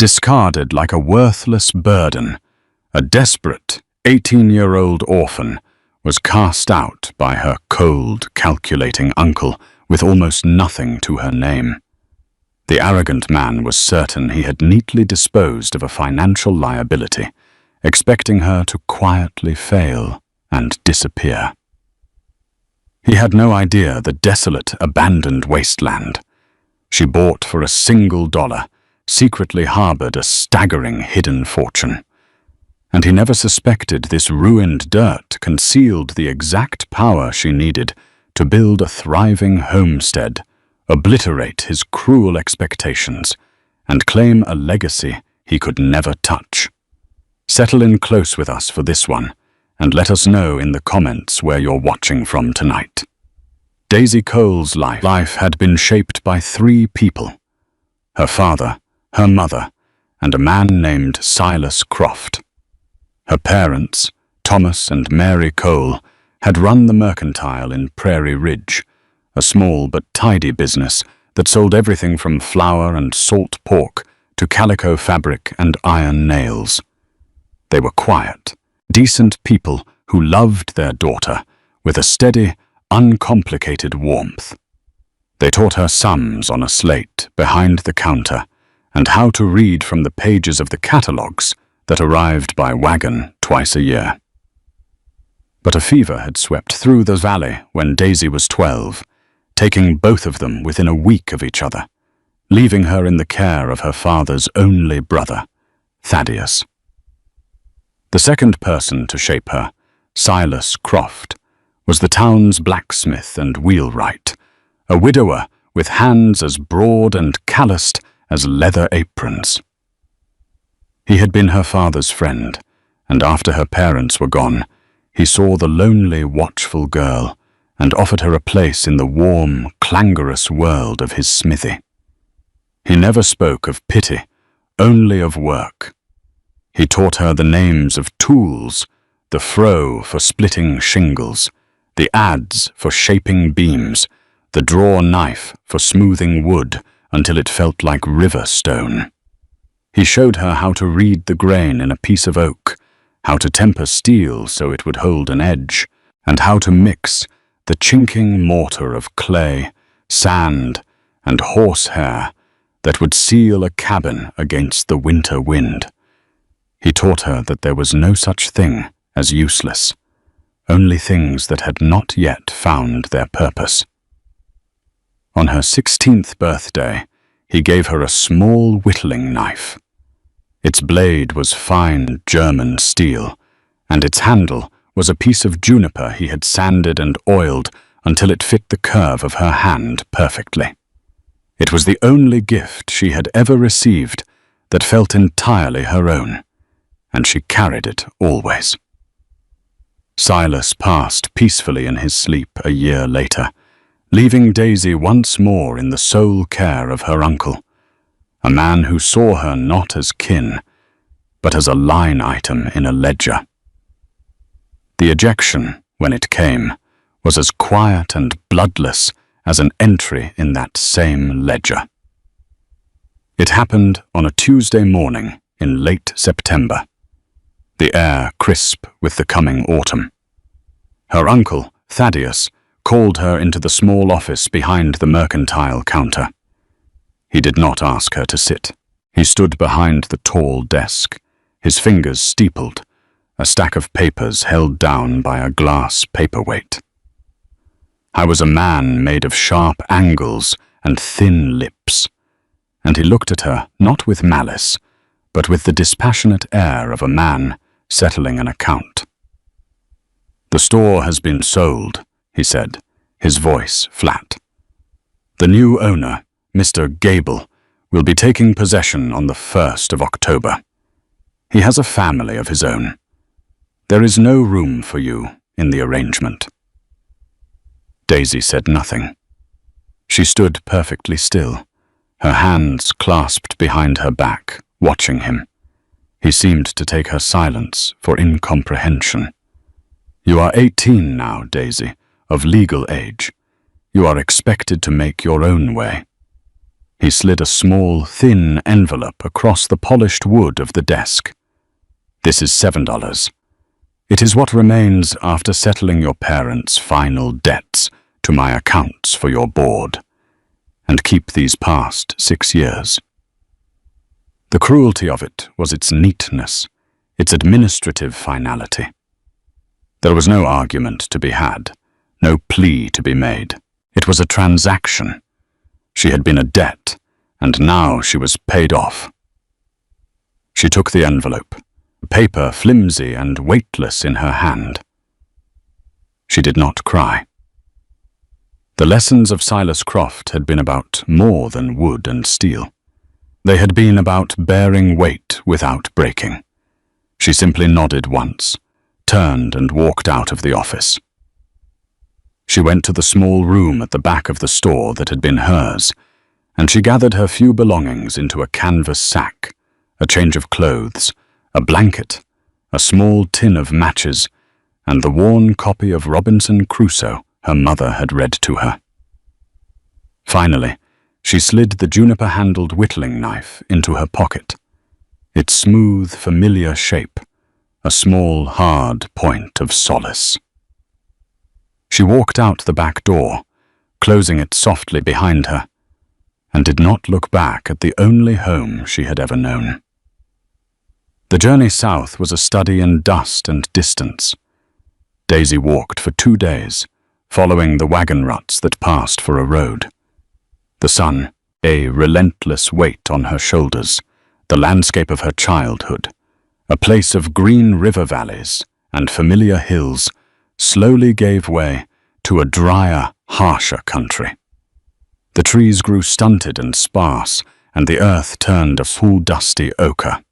Discarded like a worthless burden, a desperate 18-year-old orphan was cast out by her cold, calculating uncle with almost nothing to her name. The arrogant man was certain he had neatly disposed of a financial liability, expecting her to quietly fail and disappear. He had no idea the desolate, abandoned wasteland she bought for $1 secretly harbored a staggering hidden fortune. And he never suspected this ruined dirt concealed the exact power she needed to build a thriving homestead, obliterate his cruel expectations, and claim a legacy he could never touch. Settle in close with us for this one, and let us know in the comments where you're watching from tonight. Daisy Cole's life had been shaped by 3 people: her father, her mother, and a man named Silas Croft. Her parents, Thomas and Mary Cole, had run the mercantile in Prairie Ridge, a small but tidy business that sold everything from flour and salt pork to calico fabric and iron nails. They were quiet, decent people who loved their daughter with a steady, uncomplicated warmth. They taught her sums on a slate behind the counter and how to read from the pages of the catalogues that arrived by wagon twice a year. But a fever had swept through the valley when Daisy was 12, taking both of them within a week of each other, leaving her in the care of her father's only brother, Thaddeus. The second person to shape her, Silas Croft, was the town's blacksmith and wheelwright, a widower with hands as broad and calloused as leather aprons. He had been her father's friend, and after her parents were gone, he saw the lonely, watchful girl and offered her a place in the warm, clangorous world of his smithy. He never spoke of pity, only of work. He taught her the names of tools, the froe for splitting shingles, the adze for shaping beams, the draw knife for smoothing wood until it felt like river stone. He showed her how to read the grain in a piece of oak, how to temper steel so it would hold an edge, and how to mix the chinking mortar of clay, sand, and horsehair that would seal a cabin against the winter wind. He taught her that there was no such thing as useless, only things that had not yet found their purpose. On her 16th birthday, he gave her a small whittling knife. Its blade was fine German steel, and its handle was a piece of juniper he had sanded and oiled until it fit the curve of her hand perfectly. It was the only gift she had ever received that felt entirely her own, and she carried it always. Silas passed peacefully in his sleep a year later, leaving Daisy once more in the sole care of her uncle, a man who saw her not as kin, but as a line item in a ledger. The ejection, when it came, was as quiet and bloodless as an entry in that same ledger. It happened on a Tuesday morning in late September, the air crisp with the coming autumn. Her uncle, Thaddeus, called her into the small office behind the mercantile counter. He did not ask her to sit. He stood behind the tall desk, his fingers steepled, a stack of papers held down by a glass paperweight. I was a man made of sharp angles and thin lips, and he looked at her not with malice, but with the dispassionate air of a man settling an account. "The store has been sold," he said, his voice flat. "The new owner, Mr. Gable, will be taking possession on the 1st of October. He has a family of his own. There is no room for you in the arrangement." Daisy said nothing. She stood perfectly still, her hands clasped behind her back, watching him. He seemed to take her silence for incomprehension. "You are 18 now, Daisy, of legal age. You are expected to make your own way." He slid a small, thin envelope across the polished wood of the desk. "This is $7. It is what remains after settling your parents' final debts to my accounts for your board, and keep these past 6 years." The cruelty of it was its neatness, its administrative finality. There was no argument to be had, no plea to be made. It was a transaction. She had been a debt, and now she was paid off. She took the envelope, paper flimsy and weightless in her hand. She did not cry. The lessons of Silas Croft had been about more than wood and steel. They had been about bearing weight without breaking. She simply nodded once, turned and walked out of the office. She went to the small room at the back of the store that had been hers, and she gathered her few belongings into a canvas sack, a change of clothes, a blanket, a small tin of matches, and the worn copy of Robinson Crusoe her mother had read to her. Finally, she slid the juniper-handled whittling knife into her pocket, its smooth, familiar shape, a small, hard point of solace. She walked out the back door, closing it softly behind her, and did not look back at the only home she had ever known. The journey south was a study in dust and distance. Daisy walked for 2 days, following the wagon ruts that passed for a road. The sun, a relentless weight on her shoulders, the landscape of her childhood, a place of green river valleys and familiar hills, slowly gave way to a drier, harsher country. The trees grew stunted and sparse, and the earth turned a full dusty ochre.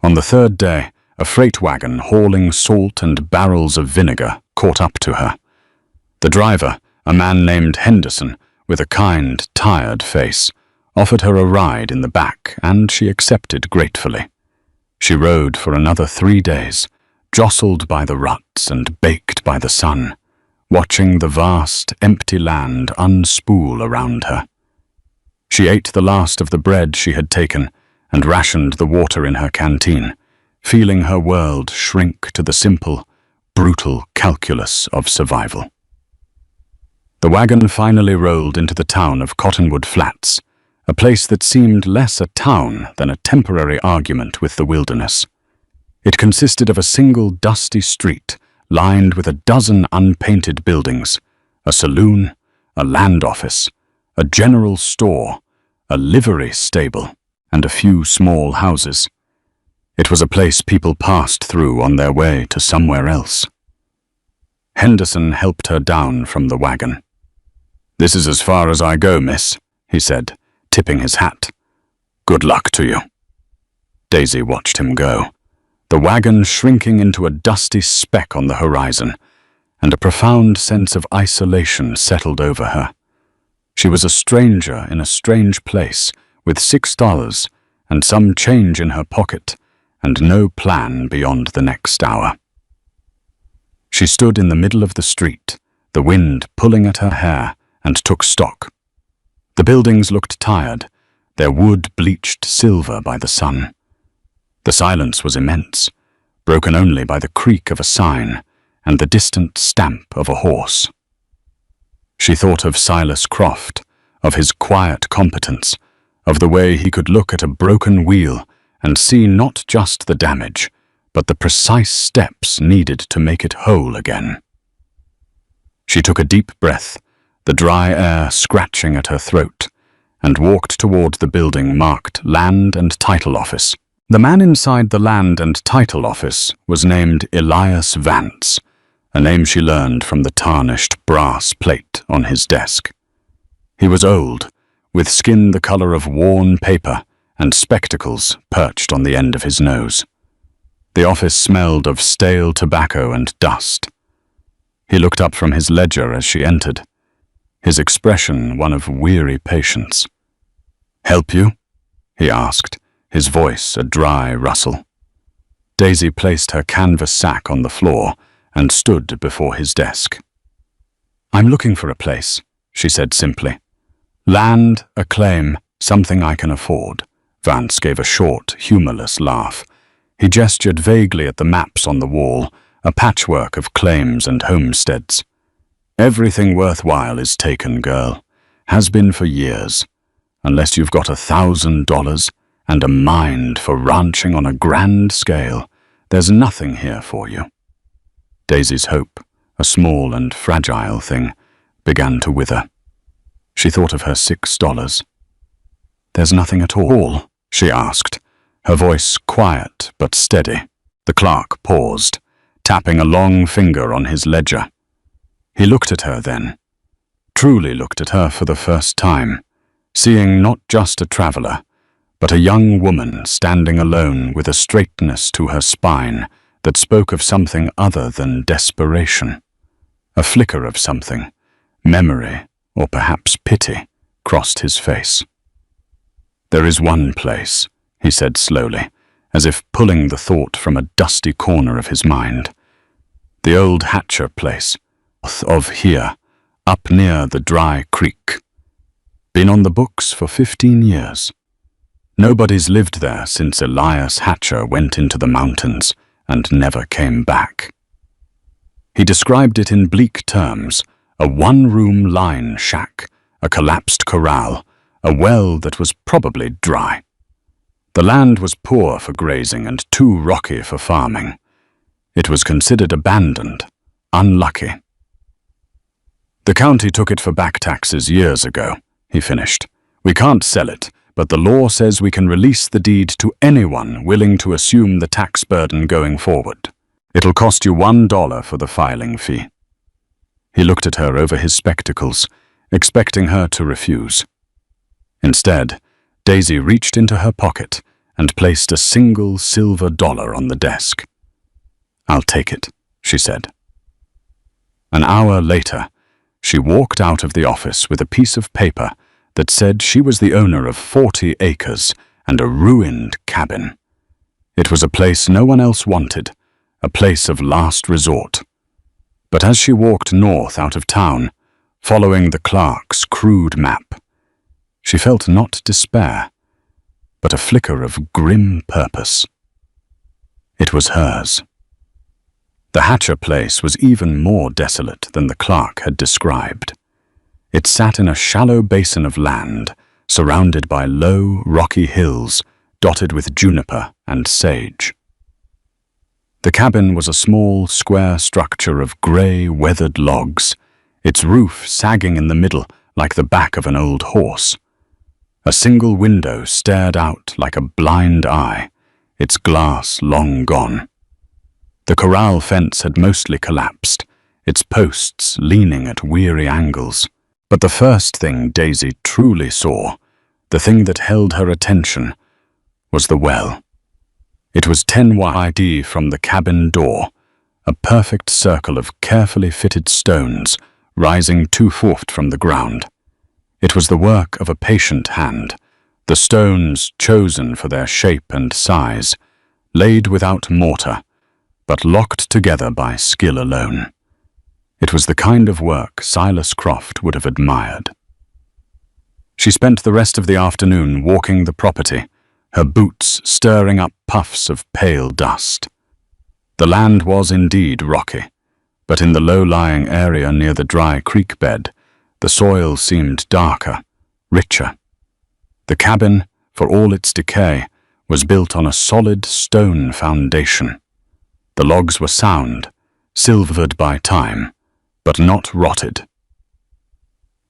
On the 3rd day, a freight wagon hauling salt and barrels of vinegar caught up to her. The driver, a man named Henderson, with a kind, tired face, offered her a ride in the back, and she accepted gratefully. She rode for another 3 days, jostled by the ruts and baked by the sun, watching the vast, empty land unspool around her. She ate the last of the bread she had taken and rationed the water in her canteen, feeling her world shrink to the simple, brutal calculus of survival. The wagon finally rolled into the town of Cottonwood Flats, a place that seemed less a town than a temporary argument with the wilderness. It consisted of a single dusty street lined with a dozen unpainted buildings, a saloon, a land office, a general store, a livery stable, and a few small houses. It was a place people passed through on their way to somewhere else. Henderson helped her down from the wagon. "This is as far as I go, miss," he said, tipping his hat. "Good luck to you." Daisy watched him go, the wagon shrinking into a dusty speck on the horizon, and a profound sense of isolation settled over her. She was a stranger in a strange place, with $6 and some change in her pocket, and no plan beyond the next hour. She stood in the middle of the street, the wind pulling at her hair, and took stock. The buildings looked tired, their wood bleached silver by the sun. The silence was immense, broken only by the creak of a sign and the distant stamp of a horse. She thought of Silas Croft, of his quiet competence, of the way he could look at a broken wheel and see not just the damage, but the precise steps needed to make it whole again. She took a deep breath, the dry air scratching at her throat, and walked toward the building marked Land and Title Office. The man inside the Land and Title Office was named Elias Vance, a name she learned from the tarnished brass plate on his desk. He was old, with skin the color of worn paper and spectacles perched on the end of his nose. The office smelled of stale tobacco and dust. He looked up from his ledger as she entered, his expression one of weary patience. "Help you?" he asked, his voice a dry rustle. Daisy placed her canvas sack on the floor and stood before his desk. "I'm looking for a place," she said simply. Land, a claim, something I can afford. Vance gave a short, humorless laugh. He gestured vaguely at the maps on the wall, a patchwork of claims and homesteads. Everything worthwhile is taken, girl. Has been for years. Unless you've got $1,000 and a mind for ranching on a grand scale, there's nothing here for you. Daisy's hope, a small and fragile thing, began to wither. She thought of her $6. "There's nothing at all?" she asked, her voice quiet but steady. The clerk paused, tapping a long finger on his ledger. He looked at her then, truly looked at her for the first time, seeing not just a traveler, but a young woman standing alone with a straightness to her spine that spoke of something other than desperation. A flicker of something, memory, or perhaps pity, crossed his face. "There is one place," he said slowly, as if pulling the thought from a dusty corner of his mind. "The old Hatcher place, of here, up near the dry creek. Been on the books for 15 years. Nobody's lived there since Elias Hatcher went into the mountains and never came back." He described it in bleak terms: a one-room line shack, a collapsed corral, a well that was probably dry. The land was poor for grazing and too rocky for farming. It was considered abandoned, unlucky. "The county took it for back taxes years ago," he finished. "We can't sell it, but the law says we can release the deed to anyone willing to assume the tax burden going forward. It'll cost you $1 for the filing fee." He looked at her over his spectacles, expecting her to refuse. Instead, Daisy reached into her pocket and placed a single silver dollar on the desk. "I'll take it," she said. An hour later, she walked out of the office with a piece of paper that said she was the owner of 40 acres and a ruined cabin. It was a place no one else wanted, a place of last resort. But as she walked north out of town, following the clerk's crude map, she felt not despair, but a flicker of grim purpose. It was hers. The Hatcher place was even more desolate than the clerk had described. It sat in a shallow basin of land, surrounded by low, rocky hills dotted with juniper and sage. The cabin was a small, square structure of grey, weathered logs, its roof sagging in the middle like the back of an old horse. A single window stared out like a blind eye, its glass long gone. The corral fence had mostly collapsed, its posts leaning at weary angles. But the first thing Daisy truly saw, the thing that held her attention, was the well. It was 10 yd from the cabin door, a perfect circle of carefully fitted stones rising 2 feet from the ground. It was the work of a patient hand, the stones chosen for their shape and size, laid without mortar, but locked together by skill alone. It was the kind of work Silas Croft would have admired. She spent the rest of the afternoon walking the property, her boots stirring up puffs of pale dust. The land was indeed rocky, but in the low-lying area near the dry creek bed, the soil seemed darker, richer. The cabin, for all its decay, was built on a solid stone foundation. The logs were sound, silvered by time, but not rotted.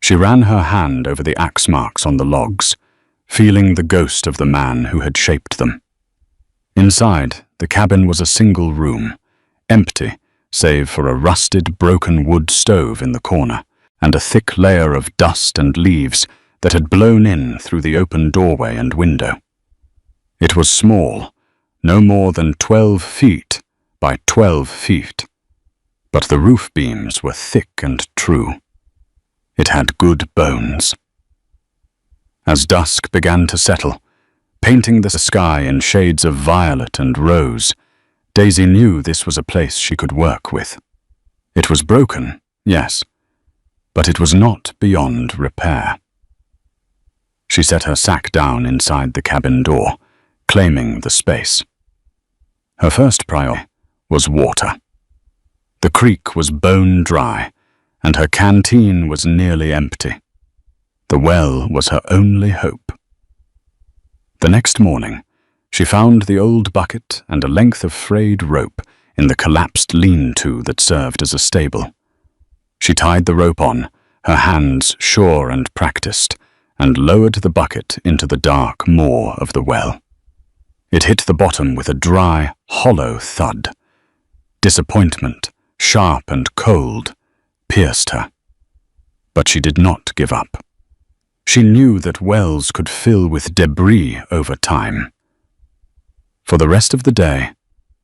She ran her hand over the axe marks on the logs, feeling the ghost of the man who had shaped them. Inside, the cabin was a single room, empty save for a rusted, broken wood stove in the corner and a thick layer of dust and leaves that had blown in through the open doorway and window. It was small, no more than 12 feet by 12 feet, but the roof beams were thick and true. It had good bones. As dusk began to settle, painting the sky in shades of violet and rose, Daisy knew this was a place she could work with. It was broken, yes, but it was not beyond repair. She set her sack down inside the cabin door, claiming the space. Her first priority was water. The creek was bone dry, and her canteen was nearly empty. The well was her only hope. The next morning, she found the old bucket and a length of frayed rope in the collapsed lean-to that served as a stable. She tied the rope on, her hands sure and practiced, and lowered the bucket into the dark maw of the well. It hit the bottom with a dry, hollow thud. Disappointment, sharp and cold, pierced her. But she did not give up. She knew that wells could fill with debris over time. For the rest of the day,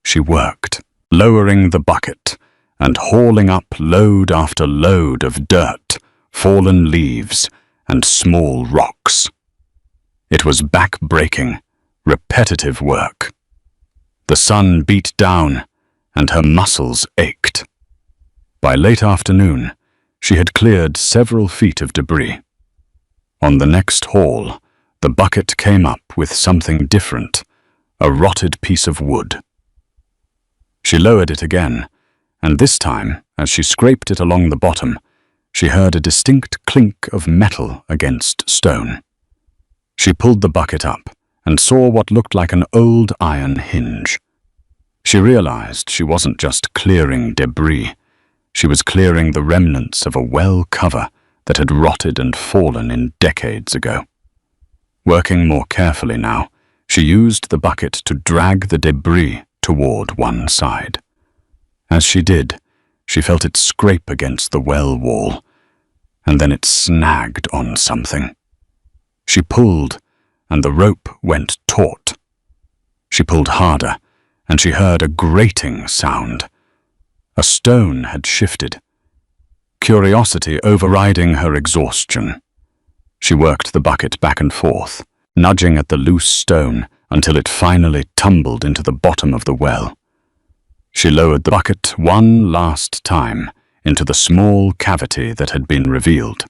she worked, lowering the bucket and hauling up load after load of dirt, fallen leaves, and small rocks. It was back-breaking, repetitive work. The sun beat down, and her muscles ached. By late afternoon, she had cleared several feet of debris. On the next haul, the bucket came up with something different, a rotted piece of wood. She lowered it again, and this time, as she scraped it along the bottom, she heard a distinct clink of metal against stone. She pulled the bucket up and saw what looked like an old iron hinge. She realized she wasn't just clearing debris. She was clearing the remnants of a well cover that had rotted and fallen in decades ago. Working more carefully now, she used the bucket to drag the debris toward one side. As she did, she felt it scrape against the well wall, and then it snagged on something. She pulled, and the rope went taut. She pulled harder, and she heard a grating sound. A stone had shifted, curiosity overriding her exhaustion. She worked the bucket back and forth, nudging at the loose stone until it finally tumbled into the bottom of the well. She lowered the bucket one last time into the small cavity that had been revealed.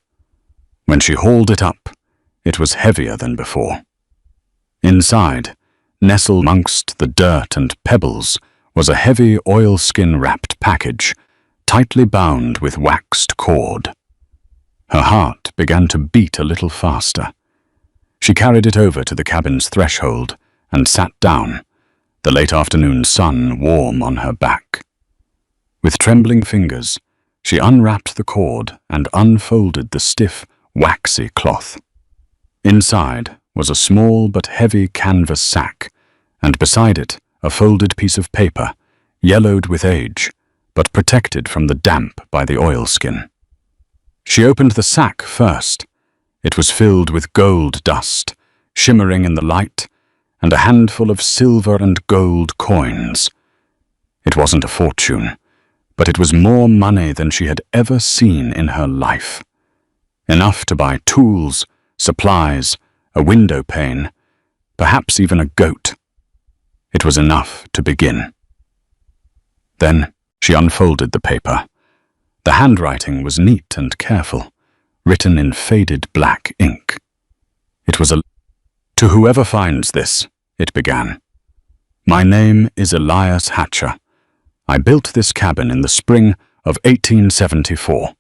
When she hauled it up, it was heavier than before. Inside, nestled amongst the dirt and pebbles, was a heavy oilskin-wrapped package, tightly bound with waxed cord. Her heart began to beat a little faster. She carried it over to the cabin's threshold and sat down, the late afternoon sun warm on her back. With trembling fingers, she unwrapped the cord and unfolded the stiff, waxy cloth. Inside was a small but heavy canvas sack, and beside it a folded piece of paper, yellowed with age, but protected from the damp by the oilskin. She opened the sack first. It was filled with gold dust, shimmering in the light, and a handful of silver and gold coins. It wasn't a fortune, but it was more money than she had ever seen in her life. Enough to buy tools, supplies, a window pane, perhaps even a goat. It was enough to begin. Then she unfolded the paper. The handwriting was neat and careful, written in faded black ink. It was "To whoever finds this," it began. "My name is Elias Hatcher. I built this cabin in the spring of 1874.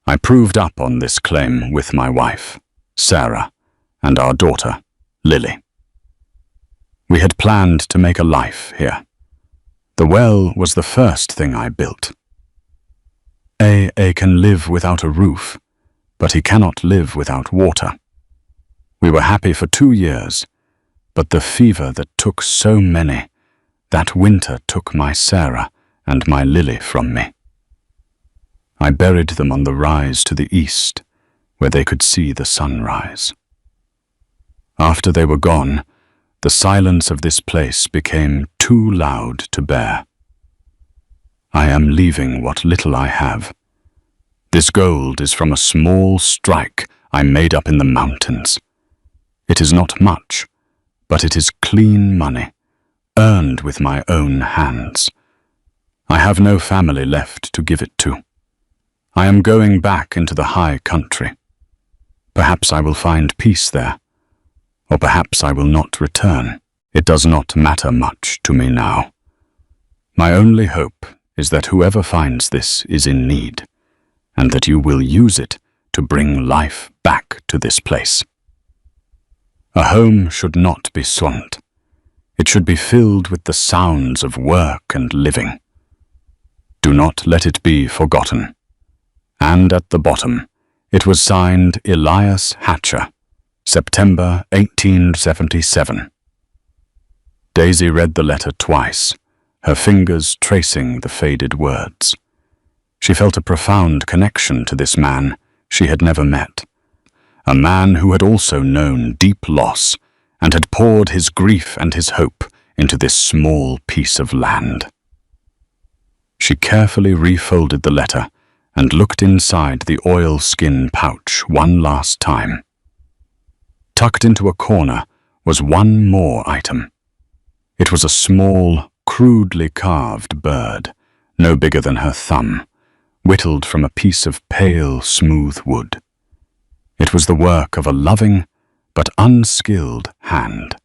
I proved up on this claim with my wife, Sarah, and our daughter, Lily. We had planned to make a life here. The well was the first thing I built. A can live without a roof, but he cannot live without water. We were happy for 2 years, but the fever that took so many, that winter took my Sarah and my Lily from me. I buried them on the rise to the east, where they could see the sunrise. After they were gone, the silence of this place became too loud to bear. I am leaving what little I have. This gold is from a small strike I made up in the mountains. It is not much, but it is clean money, earned with my own hands. I have no family left to give it to. I am going back into the high country. Perhaps I will find peace there, or perhaps I will not return. It does not matter much to me now. My only hope is that whoever finds this is in need, and that you will use it to bring life back to this place. A home should not be swamped. It should be filled with the sounds of work and living. Do not let it be forgotten. And at the bottom, it was signed Elias Hatcher, September 1877. Daisy read the letter twice, her fingers tracing the faded words. She felt a profound connection to this man she had never met, a man who had also known deep loss and had poured his grief and his hope into this small piece of land. She carefully refolded the letter and looked inside the oilskin pouch one last time. Tucked into a corner was one more item. It was a small, crudely carved bird, no bigger than her thumb, whittled from a piece of pale, smooth wood. It was the work of a loving but unskilled hand,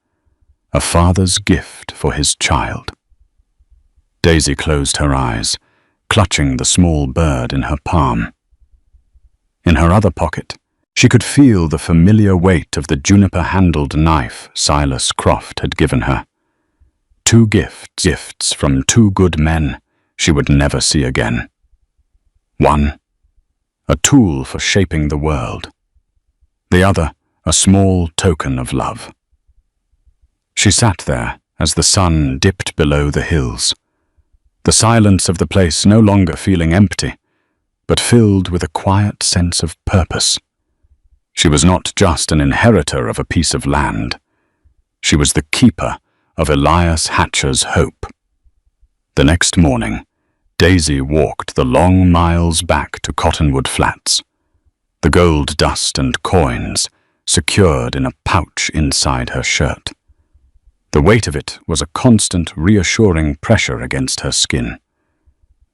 a father's gift for his child. Daisy closed her eyes, clutching the small bird in her palm. In her other pocket, she could feel the familiar weight of the juniper-handled knife Silas Croft had given her. Two gifts from two good men she would never see again. One, a tool for shaping the world. The other, a small token of love. She sat there as the sun dipped below the hills, the silence of the place no longer feeling empty, but filled with a quiet sense of purpose. She was not just an inheritor of a piece of land. She was the keeper of Elias Hatcher's hope. The next morning, Daisy walked the long miles back to Cottonwood Flats, the gold dust and coins secured in a pouch inside her shirt. The weight of it was a constant, reassuring pressure against her skin.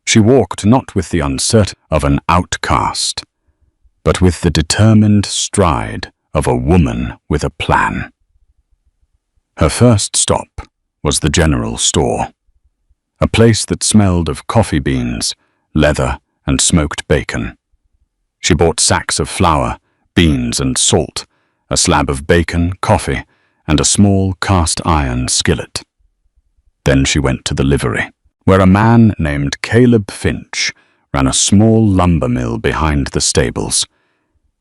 She walked not with the uncertainty of an outcast, but with the determined stride of a woman with a plan. Her first stop was the general store, a place that smelled of coffee beans, leather, and smoked bacon. She bought sacks of flour, beans, and salt, a slab of bacon, coffee, and a small cast-iron skillet. Then she went to the livery, where a man named Caleb Finch ran a small lumber mill behind the stables.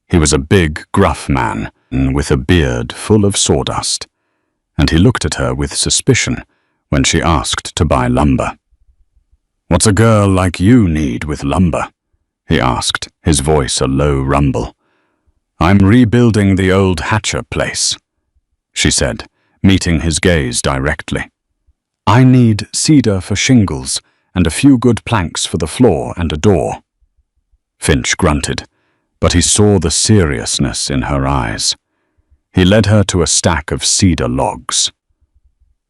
He was a big, gruff man with a beard full of sawdust, and he looked at her with suspicion when she asked to buy lumber. "What's a girl like you need with lumber?" he asked, his voice a low rumble. "I'm rebuilding the old Hatcher place," she said, meeting his gaze directly. "I need cedar for shingles and a few good planks for the floor and a door." Finch grunted, but he saw the seriousness in her eyes. He led her to a stack of cedar logs.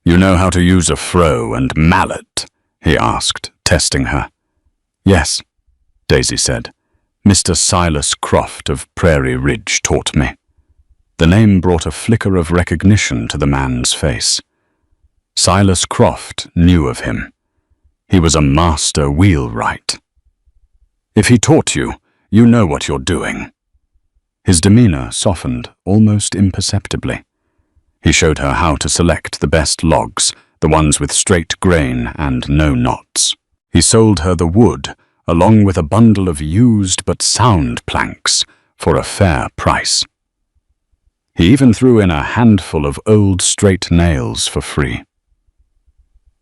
"You know how to use a froe and mallet?" he asked, testing her. "Yes," Daisy said. "Mr. Silas Croft of Prairie Ridge taught me." The name brought a flicker of recognition to the man's face. Silas Croft knew of him. He was a master wheelwright. "If he taught you, you know what you're doing." His demeanor softened almost imperceptibly. He showed her how to select the best logs, the ones with straight grain and no knots. He sold her the wood, along with a bundle of used but sound planks, for a fair price. He even threw in a handful of old straight nails for free.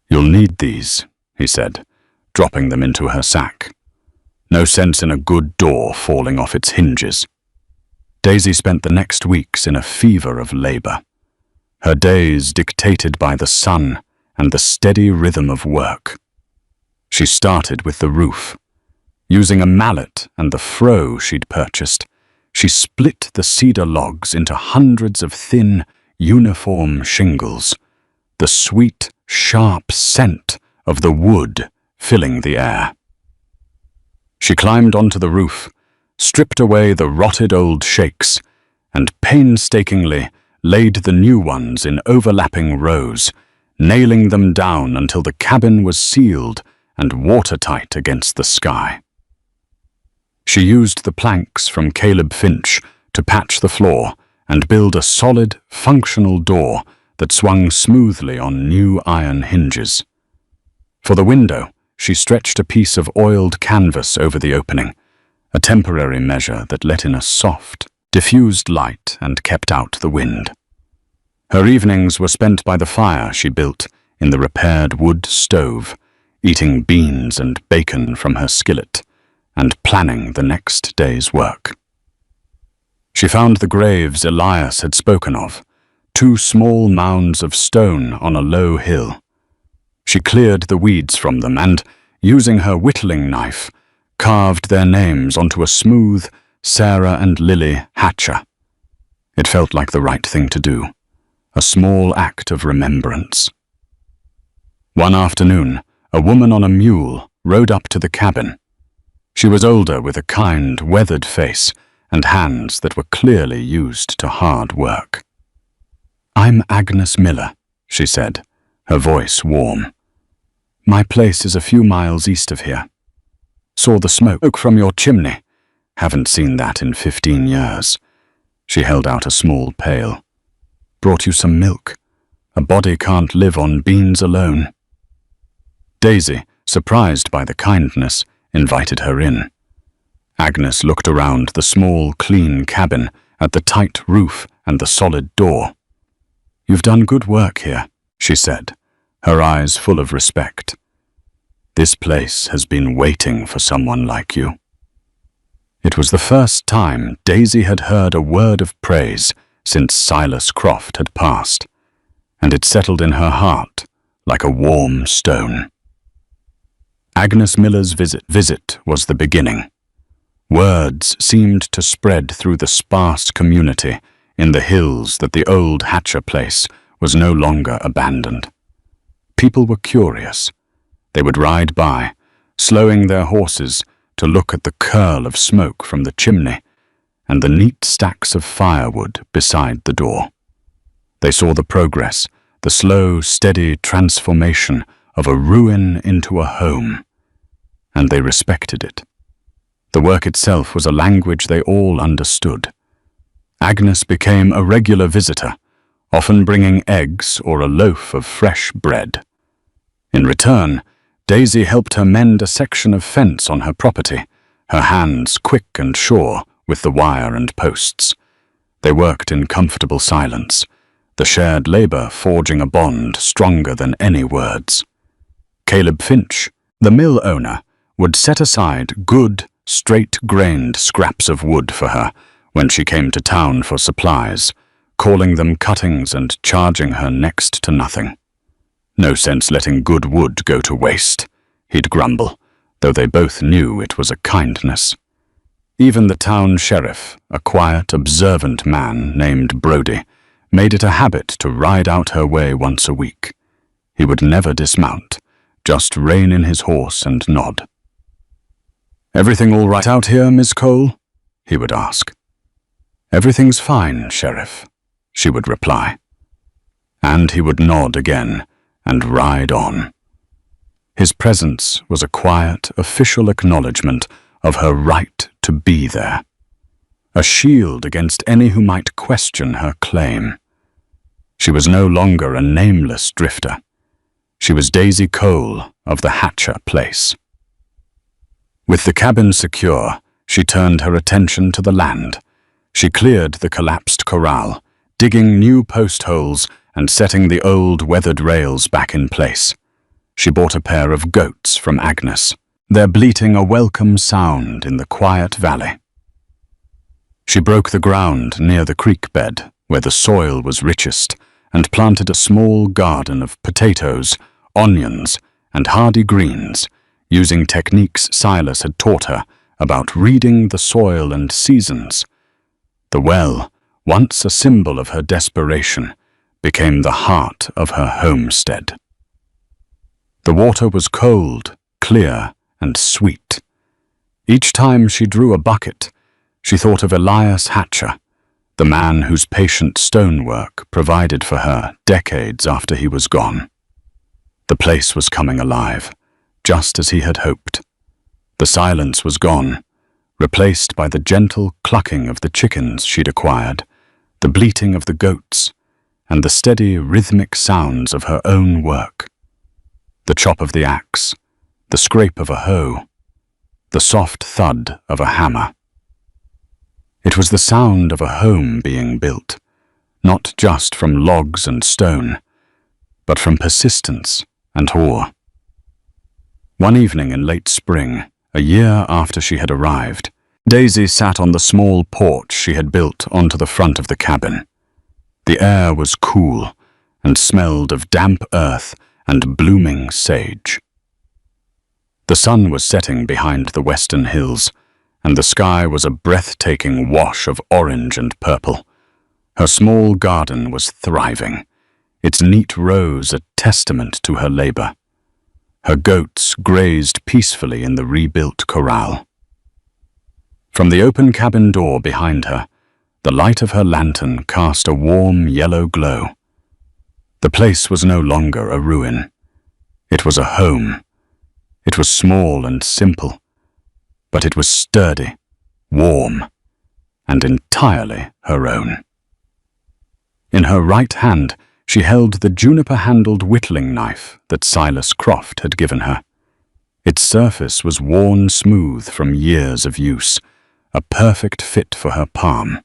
"You'll need these," he said, dropping them into her sack. "No sense in a good door falling off its hinges." Daisy spent the next weeks in a fever of labor, her days dictated by the sun and the steady rhythm of work. She started with the roof. Using a mallet and the froe she'd purchased, she split the cedar logs into hundreds of thin, uniform shingles, the sweet, sharp scent of the wood filling the air. She climbed onto the roof, stripped away the rotted old shakes, and painstakingly laid the new ones in overlapping rows, nailing them down until the cabin was sealed and watertight against the sky. She used the planks from Caleb Finch to patch the floor and build a solid, functional door that swung smoothly on new iron hinges. For the window, she stretched a piece of oiled canvas over the opening, a temporary measure that let in a soft, diffused light and kept out the wind. Her evenings were spent by the fire she built in the repaired wood stove, eating beans and bacon from her skillet, and planning the next day's work. She found the graves Elias had spoken of, 2 small mounds of stone on a low hill. She cleared the weeds from them and, using her whittling knife, carved their names onto a smooth Sarah and Lily hatcher. It felt like the right thing to do, a small act of remembrance. One afternoon, a woman on a mule rode up to the cabin. She was older, with a kind, weathered face and hands that were clearly used to hard work. "I'm Agnes Miller," she said, her voice warm. "My place is a few miles east of here. Saw the smoke from your chimney. Haven't seen that in 15 years. She held out a small pail. "Brought you some milk. A body can't live on beans alone." Daisy, surprised by the kindness, invited her in. Agnes looked around the small, clean cabin, at the tight roof and the solid door. "You've done good work here," she said, her eyes full of respect. "This place has been waiting for someone like you." It was the first time Daisy had heard a word of praise since Silas Croft had passed, and it settled in her heart like a warm stone. Agnes Miller's visit was the beginning. Words seemed to spread through the sparse community in the hills that the old Hatcher place was no longer abandoned. People were curious. They would ride by, slowing their horses to look at the curl of smoke from the chimney and the neat stacks of firewood beside the door. They saw the progress, the slow, steady transformation of a ruin into a home, and they respected it. The work itself was a language they all understood. Agnes became a regular visitor, often bringing eggs or a loaf of fresh bread. In return, Daisy helped her mend a section of fence on her property, her hands quick and sure with the wire and posts. They worked in comfortable silence, the shared labor forging a bond stronger than any words. Caleb Finch, the mill owner, would set aside good, straight-grained scraps of wood for her when she came to town for supplies, calling them cuttings and charging her next to nothing. "No sense letting good wood go to waste," he'd grumble, though they both knew it was a kindness. Even the town sheriff, a quiet, observant man named Brody, made it a habit to ride out her way once a week. He would never dismount, just rein in his horse and nod. "Everything all right out here, Miss Cole?" he would ask. "Everything's fine, Sheriff," she would reply. And he would nod again and ride on. His presence was a quiet, official acknowledgement of her right to be there, a shield against any who might question her claim. She was no longer a nameless drifter. She was Daisy Cole of the Hatcher place. With the cabin secure, she turned her attention to the land. She cleared the collapsed corral, digging new post holes and setting the old weathered rails back in place. She bought a pair of goats from Agnes, their bleating a welcome sound in the quiet valley. She broke the ground near the creek bed, where the soil was richest, and planted a small garden of potatoes, onions, and hardy greens, using techniques Silas had taught her about reading the soil and seasons. The well, once a symbol of her desperation, became the heart of her homestead. The water was cold, clear, and sweet. Each time she drew a bucket, she thought of Elias Hatcher, the man whose patient stonework provided for her decades after he was gone. The place was coming alive, just as he had hoped. The silence was gone, replaced by the gentle clucking of the chickens she'd acquired, the bleating of the goats, and the steady rhythmic sounds of her own work. The chop of the axe, the scrape of a hoe, the soft thud of a hammer. It was the sound of a home being built, not just from logs and stone, but from persistence and awe. One evening in late spring, a year after she had arrived, Daisy sat on the small porch she had built onto the front of the cabin. The air was cool and smelled of damp earth and blooming sage. The sun was setting behind the western hills, and the sky was a breathtaking wash of orange and purple. Her small garden was thriving, its neat rows a testament to her labor. Her goats grazed peacefully in the rebuilt corral. From the open cabin door behind her, the light of her lantern cast a warm yellow glow. The place was no longer a ruin. It was a home. It was small and simple, but it was sturdy, warm, and entirely her own. In her right hand, she held the juniper-handled whittling knife that Silas Croft had given her. Its surface was worn smooth from years of use, a perfect fit for her palm.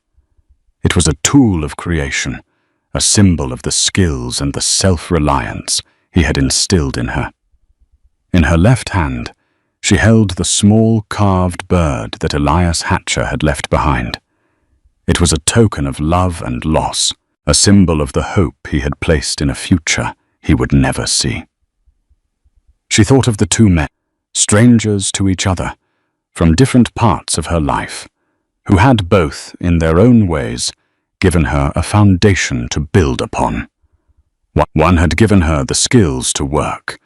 It was a tool of creation, a symbol of the skills and the self-reliance he had instilled in her. In her left hand, she held the small carved bird that Elias Hatcher had left behind. It was a token of love and loss, a symbol of the hope he had placed in a future he would never see. She thought of the two men, strangers to each other, from different parts of her life, who had both, in their own ways, given her a foundation to build upon. One had given her the skills to work,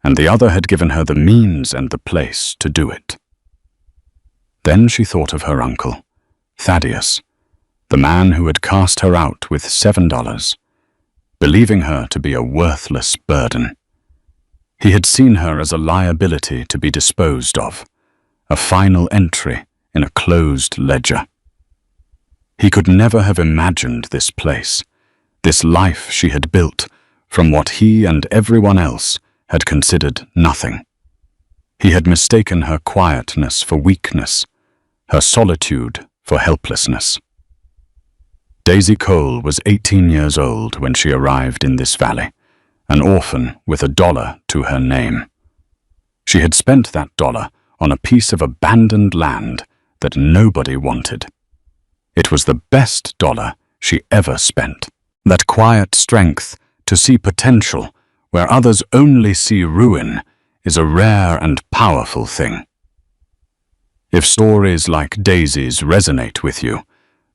and the other had given her the means and the place to do it. Then she thought of her uncle, Thaddeus, the man who had cast her out with $7, believing her to be a worthless burden. He had seen her as a liability to be disposed of, a final entry in a closed ledger. He could never have imagined this place, this life she had built from what he and everyone else had considered nothing. He had mistaken her quietness for weakness, her solitude for helplessness. Daisy Cole was 18 years old when she arrived in this valley, an orphan with $1 to her name. She had spent that dollar on a piece of abandoned land that nobody wanted. It was the best dollar she ever spent. That quiet strength to see potential where others only see ruin is a rare and powerful thing. If stories like Daisy's resonate with you,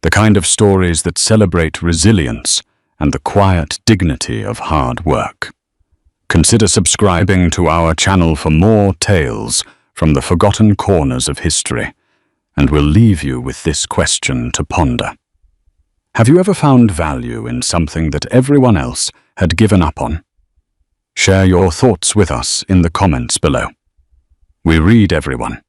the kind of stories that celebrate resilience and the quiet dignity of hard work, consider subscribing to our channel for more tales from the forgotten corners of history, and we'll leave you with this question to ponder. Have you ever found value in something that everyone else had given up on? Share your thoughts with us in the comments below. We read everyone,